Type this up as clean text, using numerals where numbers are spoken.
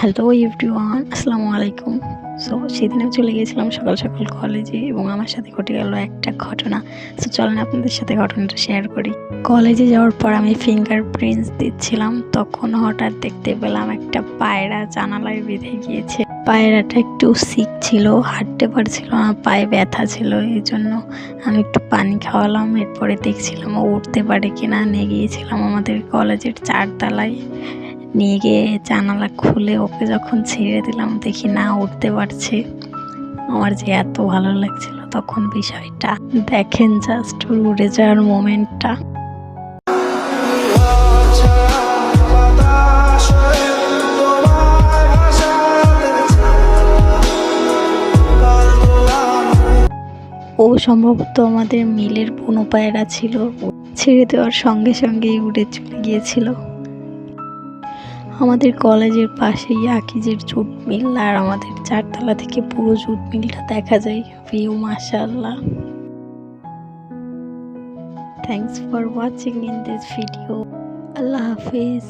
Hello everyone, আসসালামু আলাইকুম। So সেদিনে চলে গিয়েছিলাম সকাল সকাল কলেজে এবং আমার সাথে ঘটে গেল একটা ঘটনা। সো চলেন আপনাদের সাথে ঘটনাটা শেয়ার করি। কলেজে যাওয়ার পর আমি ফিঙ্গারপ্রিন্টস দিচ্ছিলাম, তখন হঠাৎ দেখতে পেলাম একটা পায়রা জানালায় বেঁধে গিয়েছে। পায়রাটা একটু সিক ছিল, হাঁটতে পারছিল না, পায়ে ব্যথা ছিল, এই জন্য আমি একটু পানি খাওয়ালাম। এরপরে দেখছিলাম ও উঠতে পারে কিনা। নিয়ে গিয়েছিলাম আমাদের কলেজের 4 তলায়। নিয়ে গিয়ে জানালা খুলে ওকে যখন ছেড়ে দিলাম, দেখি না উঠতে পারছে। আমার যে এত ভালো লাগছিল তখন বিষয়টা। দেখেন জাস্ট উড়ে যাওয়ার মোমেন্টটা। ও সম্ভবত আমাদের মিলের বুনো পায়রা ছিল। ছেড়ে দেওয়ার সঙ্গে সঙ্গেই উড়ে চলে গিয়েছিল। আমাদের কলেজের পাশেই আকিজের জুট মিল, আর আমাদের 4 তলা থেকে পুরো জুট মিলটা দেখা যায়। ভিউ মাশাআল্লাহ। Thanks for watching in this video. Allah Hafiz.